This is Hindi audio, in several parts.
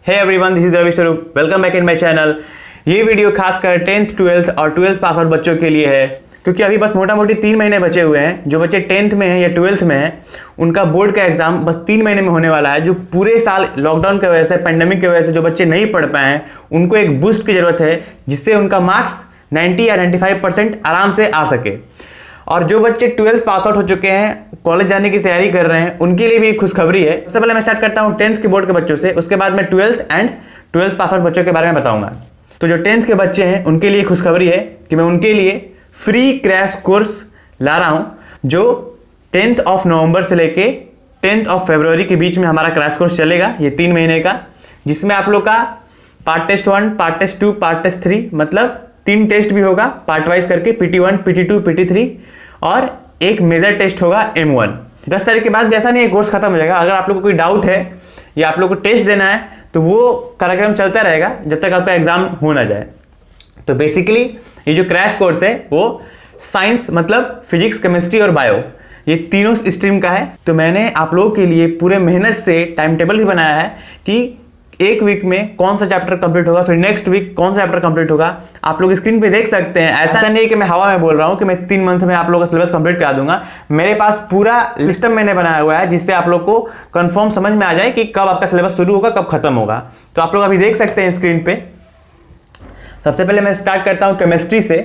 Hey everyone, this is Ravi Swaroop. Welcome back in my channel. ये वीडियो खासकर 10th 12th और 12th पास आउट बच्चों के लिए है, क्योंकि अभी बस मोटा मोटी 3 महीने बचे हुए हैं। जो बच्चे 10th में हैं या 12th में हैं, उनका बोर्ड का एग्जाम बस 3 महीने में होने वाला है। जो पूरे साल लॉकडाउन की वजह से, पेंडेमिक की वजह से जो बच्चे नहीं पढ़ पाए हैं, उनको एक बूस्ट की जरूरत है, जिससे उनका मार्क्स 90 या 95% आराम से आ सके। और जो बच्चे 12th पास आउट हो चुके हैं, कॉलेज जाने की तैयारी कर रहे हैं, उनके लिए भी एक खुशखबरी है। सबसे पहले मैं स्टार्ट करता हूं 10th के बोर्ड के बच्चों से, उसके बाद मैं 12th and 12th pass out बच्चों के बारे में बताऊंगा। तो जो 10th के बच्चे हैं, उनके लिए खुशखबरी है कि मैं उनके लिए फ्री क्रैश कोर्स ला रहा हूं, जो 10th ऑफ नवंबर से लेके 10th ऑफ फरवरी के बीच में हमारा क्रैश कोर्स चलेगा। ये 3 महीने का, जिसमें आप लोग का part test 1, part test 2, part test 3, मतलब 3 टेस्ट भी होगा पार्ट वाइज करके, PT1, PT2, PT3 और एक मेजर टेस्ट होगा M1। 10 तारीख के बाद भी ऐसा नहीं है कोर्स खत्म हो जाएगा। अगर आप लोग को कोई डाउट है या आप लोग को टेस्ट देना है, तो वो कार्यक्रम चलता रहेगा जब तक आपका एग्जाम हो ना जाए। तो बेसिकली ये जो क्रैश कोर्स है वो साइंस मतलब फिजिक्स, केमिस्ट्री और बायो, ये तीनों स्ट्रीम का है। तो मैंने आप लोगों के लिए पूरे मेहनत से टाइम टेबल भी बनाया है कि एक वीक में कौन सा चैप्टर कंप्लीट होगा, फिर नेक्स्ट वीक कौन सा चैप्टर कंप्लीट होगा। आप लोग स्क्रीन पे देख सकते हैं। ऐसा नहीं है कि मैं हवा में बोल रहा हूं कि मैं 3 मंथ में आप लोगों का सिलेबस कंप्लीट करा दूंगा। मेरे पास पूरा सिस्टम मैंने बनाया हुआ है, जिससे आप लोग को कंफर्म समझ में आ जाए कि कब आपका सिलेबस शुरू होगा, कब खत्म होगा। तो आप लोग अभी देख सकते हैं स्क्रीन पे। सबसे पहले मैं स्टार्ट करता हूं केमिस्ट्री से।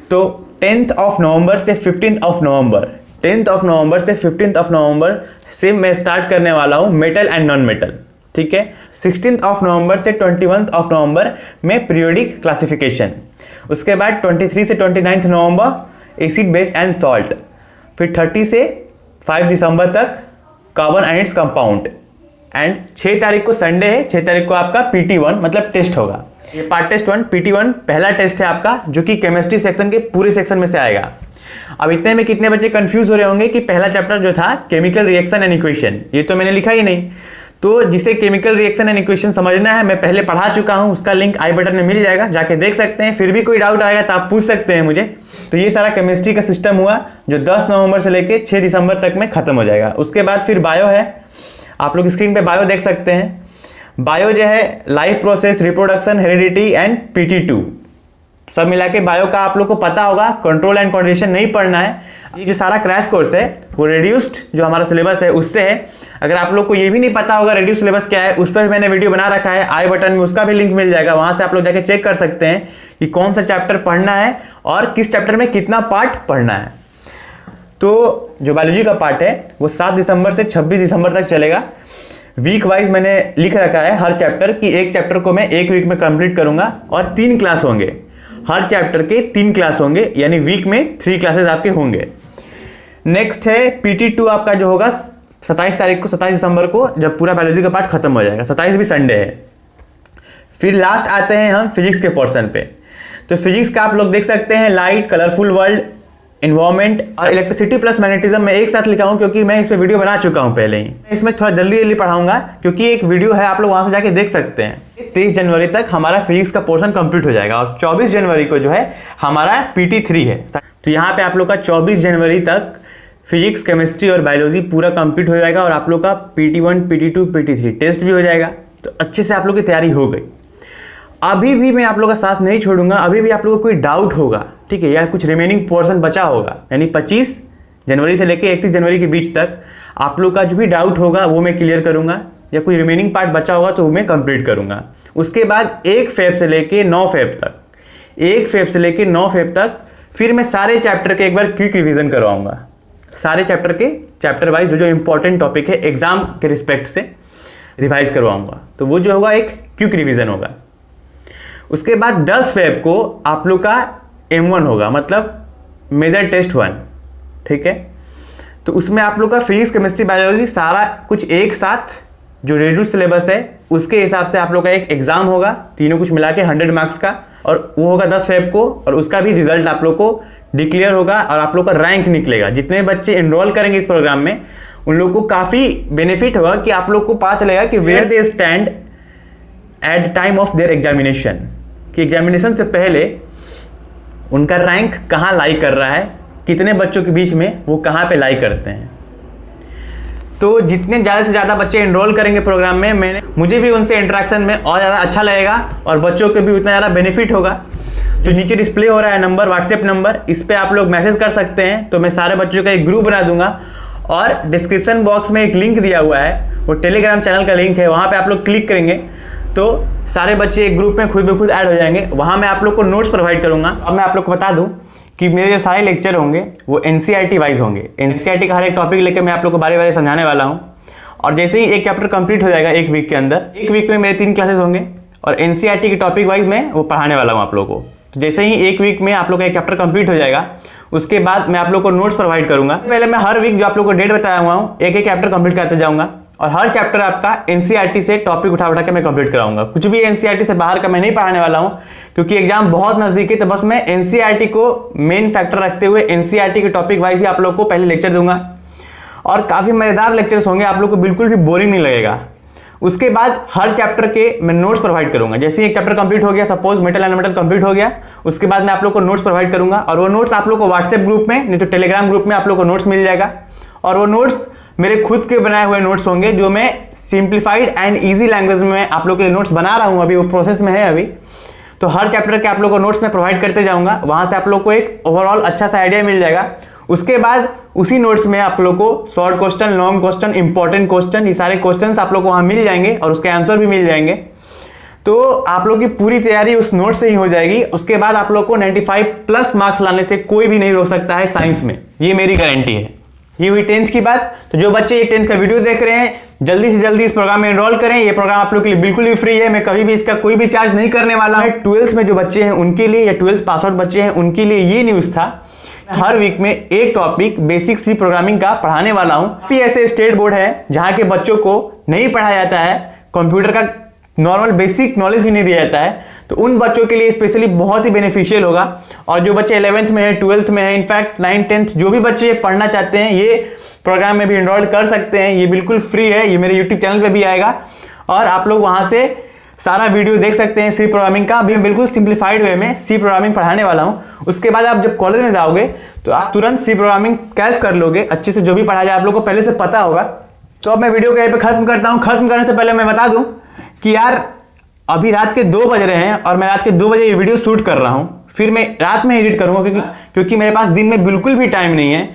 तो 10th ऑफ नवंबर से 15th of November, 10th of November से 15th ऑफ नवंबर से मैं स्टार्ट करने वाला हूं मेटल एंड नॉन मेटल, ठीक है। 16th ऑफ नवंबर से 21st ऑफ नवंबर में पीरियोडिक क्लासिफिकेशन। उसके बाद 23 से 29th November acid base and salt. फिर 30 से 5 दिसंबर तक carbon and its compound. And 6 तारीख को संडे है, 6 तारीख को आपका PT1 मतलब टेस्ट होगा। ये पार्ट टेस्ट 1 PT1 पहला टेस्ट है आपका, जो कि केमिस्ट्री सेक्शन के पूरे सेक्शन में से आएगा। अब इतने में कितने बच्चे कंफ्यूज हो रहे होंगे कि पहला चैप्टर जो था केमिकल रिएक्शन एंड इक्वेशन, ये तो मैंने लिखा ही नहीं। तो जिसे केमिकल रिएक्शन एंड इक्वेशन समझना है, मैं पहले पढ़ा चुका हूं, उसका लिंक आई बटन में मिल जाएगा, जाके देख सकते हैं। फिर भी कोई डाउट आएगा तो आप पूछ सकते हैं मुझे। तो ये सारा केमिस्ट्री का सिस्टम हुआ, जो 10 नवंबर से लेके 6 दिसंबर तक में खत्म हो जाएगा। उसके बाद फिर बायो है, आप लोग स्क्रीन पे बायो देख सकते हैं। बायो जो है life process, reproduction, heredity and PT2 सब मिला के बायो का आप लोग को पता होगा। कंट्रोल एंड कोऑर्डिनेशन नहीं पढ़ना है। ये जो सारा क्रैश कोर्स है वो रिड्यूस्ड जो हमारा सिलेबस है उससे है। अगर आप लोग को ये भी नहीं पता होगा रिड्यूस सिलेबस क्या है, उस पर भी मैंने वीडियो बना रखा है, आई बटन में उसका भी लिंक मिल जाएगा। वहां से आप लोग जाके चेक कर सकते हैं कि कौन सा चैप्टर पढ़ना है और किस चैप्टर में कितना पार्ट पढ़ना है। तो जो बायोलॉजी का पार्ट है वो 7 दिसंबर से 26 दिसंबर तक चलेगा। वीक वाइज मैंने लिख रखा है हर चैप्टर की, एक चैप्टर को मैं एक वीक में कंप्लीट करूंगा और 3 क्लास होंगे। हर चैप्टर के 3 क्लास होंगे, यानी वीक में 3 क्लासेस आपके होंगे। नेक्स्ट है PT2 आपका जो होगा 27 तारीख को, 27 दिसंबर को, जब पूरा बायोलॉजी का पार्ट खत्म हो जाएगा। 27 भी संडे है। फिर लास्ट आते हैं हम फिजिक्स के पोर्शन पे। तो फिजिक्स का आप लोग देख सकते हैं लाइट, कलरफुल वर्ल्ड, एनवायरमेंट और इलेक्ट्रिसिटी प्लस मैग्नेटिज्म में एक साथ लिखा हूं, क्योंकि मैं इस पे वीडियो बना चुका हूं पहले ही। इसमें थोड़ा जल्दी पढ़ाऊंगा, क्योंकि एक वीडियो है, आप लोग वहां से जाके देख सकते हैं। 23 जनवरी तक हमारा फिजिक्स का पोर्शन कंप्लीट हो जाएगा और 24 जनवरी को जो है हमारा PT3 है। तो यहाँ पे आप लोग का 24 जनवरी तक फिजिक्स, केमिस्ट्री और बायोलॉजी पूरा कंप्लीट हो जाएगा और आप लोग का PT1, PT2, PT3 टेस्ट भी हो जाएगा। तो अच्छे से आप लोग की तैयारी हो गई। अभी भी मैं आप लोग का साथ नहीं छोड़ूंगा। अभी भी आप लोगों को कोई डाउट होगा, ठीक है, या कुछ रिमेनिंग पोर्शन बचा होगा, यानी 25 जनवरी से लेकर 31 जनवरी के बीच तक आप लोग का जो भी डाउट होगा वो मैं क्लियर करूंगा, या कोई रिमेनिंग पार्ट बचा होगा तो वो मैं कंप्लीट करूंगा। उसके बाद 1 फेब से लेकर 9 फेब तक, 1 फेब से लेकर 9 फेब तक फिर मैं सारे चैप्टर के एक बार क्विक रिविजन करवाऊंगा। सारे चैप्टर के चैप्टर वाइज जो इंपॉर्टेंट टॉपिक है एग्जाम के रिस्पेक्ट से रिवाइज करवाऊंगा। तो वो जो होगा एक क्विक रिविजन होगा। उसके बाद 10 फेब को आप लोग का M1 होगा, मतलब मेजर टेस्ट 1, ठीक है। तो उसमें आप लोग का फिजिक्स, केमिस्ट्री, बायोलॉजी सारा कुछ एक साथ जो रिड्यूस सिलेबस है उसके हिसाब से आप लोग का एक एग्जाम होगा, तीनों कुछ मिला के 100 मार्क्स का, और वो होगा 10 फेब को। और उसका भी रिजल्ट आप लोग को डिक्लेयर होगा और आप लोग का रैंक निकलेगा। जितने बच्चे एनरोल करेंगे इस प्रोग्राम में, उन लोग को काफी बेनिफिट होगा कि आप लोग को पता चलेगा कि where they stand at time of their examination, कि एग्जामिनेशन से पहले उनका रैंक कहाँ लाई कर रहा है, कितने बच्चों के बीच में वो कहाँ पे लाई करते हैं। तो जितने ज़्यादा से ज़्यादा बच्चे एनरोल करेंगे प्रोग्राम में मुझे भी उनसे इंटरेक्शन में और ज़्यादा अच्छा लगेगा और बच्चों को भी उतना ज़्यादा बेनिफिट होगा। जो नीचे डिस्प्ले हो रहा है नंबर, व्हाट्सएप नंबर, इस पर आप लोग मैसेज कर सकते हैं। तो मैं सारे बच्चों का एक ग्रुप बना दूंगा और डिस्क्रिप्शन बॉक्स में एक लिंक दिया हुआ है, वो टेलीग्राम चैनल का लिंक है, वहाँ पे आप लोग क्लिक करेंगे तो सारे बच्चे एक ग्रुप में खुद ब खुद ऐड हो जाएंगे। वहाँ मैं आप लोग को नोट्स प्रोवाइड करूँगा। अब मैं आप लोग को बता दूँ कि मेरे जो सारे लेक्चर होंगे वो NCERT वाइज होंगे। NCERT का हर एक टॉपिक लेकर मैं आप लोग को बारे बारे समझाने वाला हूँ। और जैसे ही एक चैप्टर कंप्लीट हो जाएगा एक वीक के अंदर, एक वीक में मेरे 3 क्लासेस होंगे और NCERT के टॉपिक वाइज मैं वो पढ़ाने वाला हूँ आप लोग को। तो जैसे ही एक वीक में आप लोग का एक चैप्टर कंप्लीट हो जाएगा, उसके बाद मैं आप लोग को नोट्स प्रोवाइड करूंगा। पहले मैं हर वीक जो आप लोग को डेट बताया हुआ हूँ एक एक चैप्टर कंप्लीट करते जाऊंगा और हर चैप्टर आपका NCERT से टॉपिक उठा के मैं कंप्लीट कराऊंगा। कुछ भी NCERT से बाहर का मैं नहीं पढ़ाने वाला हूँ क्योंकि एग्जाम बहुत नजदीक है। तो बस मैं NCERT को मेन फैक्टर रखते हुए NCERT के टॉपिक वाइज ही आप लोग को पहले लेक्चर दूंगा और काफी मजेदार लेक्चर्स होंगे, आप लोग को बिल्कुल भी बोरिंग नहीं लगेगा। उसके बाद हर चैप्टर के मैं नोट्स प्रोवाइड करूंगा। जैसे एक चैप्टर कंप्लीट हो गया, suppose metal and metal complete हो गया, उसके बाद मैं आप लोग को नोट्स प्रोवाइड करूंगा और वो नोट्स आप लोग को व्हाट्सएप ग्रुप में नहीं तो टेलीग्राम ग्रुप में आप लोग को नोट्स मिल जाएगा। और वो नोट्स मेरे खुद के बनाए हुए नोट्स होंगे जो मैं सिंप्लीफाइड एंड ईजी लैंग्वेज में आप लोग के लिए नोट्स बना रहा हूँ, अभी वो प्रोसेस में है अभी। तो हर चैप्टर के आप लोग को नोट्स में प्रोवाइड करते जाऊंगा, वहां से आप लोग को एक ओवरऑल अच्छा सा आइडिया मिल जाएगा। उसके बाद उसी नोट्स में आप लोग को short question, long question, important question, ये सारे क्वेश्चंस आप लोग को वहां मिल जाएंगे और उसके आंसर भी मिल जाएंगे। तो आप लोग की पूरी तैयारी उस नोट से ही हो जाएगी। उसके बाद आप लोग को 95+ मार्क्स लाने से कोई भी नहीं रोक सकता है साइंस में, ये मेरी गारंटी है। ये हुई 10th की बात। तो जो बच्चे ये 10th का वीडियो देख रहे हैं, जल्दी से जल्दी इस प्रोग्राम में एनरोल करें। ये प्रोग्राम आप लोग के लिए बिल्कुल ही फ्री है, मैं कभी भी इसका कोई भी चार्ज नहीं करने वाला हूं। 12th में जो बच्चे हैं उनके लिए या 12th पास आउट बच्चे हैं उनके लिए ये न्यूज था। हर वीक में एक टॉपिक बेसिक सी प्रोग्रामिंग का पढ़ाने वाला हूं। काफी ऐसे स्टेट बोर्ड है जहां के बच्चों को नहीं पढ़ाया जाता है, कंप्यूटर का नॉर्मल बेसिक नॉलेज भी नहीं दिया जाता है। तो उन बच्चों के लिए स्पेशली बहुत ही बेनिफिशियल होगा। और जो बच्चे 11th में है, 12th में है, इनफैक्ट 9th 10th जो भी बच्चे पढ़ना चाहते हैं ये प्रोग्राम में भी एनरोल कर सकते हैं। ये बिल्कुल फ्री है, ये मेरे यूट्यूब चैनल पे भी आएगा और आप लोग वहां से सारा वीडियो देख सकते हैं। सी प्रोग्रामिंग का भी बिल्कुल सिंप्लीफाइड वे में सी प्रोग्रामिंग पढ़ाने वाला हूं। उसके बाद आप जब कॉलेज में जाओगे तो आप तुरंत सी प्रोग्रामिंग कैच कर लोगे अच्छे से। जो भी पढ़ा जाए आप लोग को पहले से पता होगा। तो अब मैं वीडियो को यहाँ पे खत्म करता हूँ। खत्म करने से पहले मैं बता दूं कि यार अभी रात के 2 बज रहे हैं और मैं रात के 2 बजे ये वीडियो शूट कर रहा हूँ। फिर मैं रात में एडिट करूँगा क्योंकि मेरे पास दिन में बिल्कुल भी टाइम नहीं है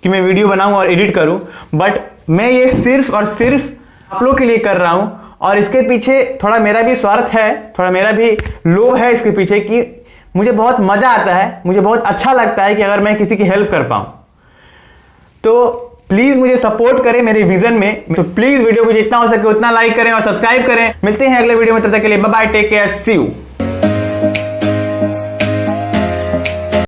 कि मैं वीडियो बनाऊँ और एडिट करूँ। बट मैं ये सिर्फ और सिर्फ आप लोग के लिए कर रहा हूँ और इसके पीछे थोड़ा मेरा भी स्वार्थ है, थोड़ा मेरा भी लोभ है इसके पीछे कि मुझे बहुत मजा आता है, मुझे बहुत अच्छा लगता है कि अगर मैं किसी की हेल्प कर पाऊं। तो प्लीज मुझे सपोर्ट करें मेरे विजन में। तो प्लीज वीडियो को जितना हो सके उतना लाइक करें और सब्सक्राइब करें। मिलते हैं अगले वीडियो में, तब तक के लिए bye bye, take care, see you.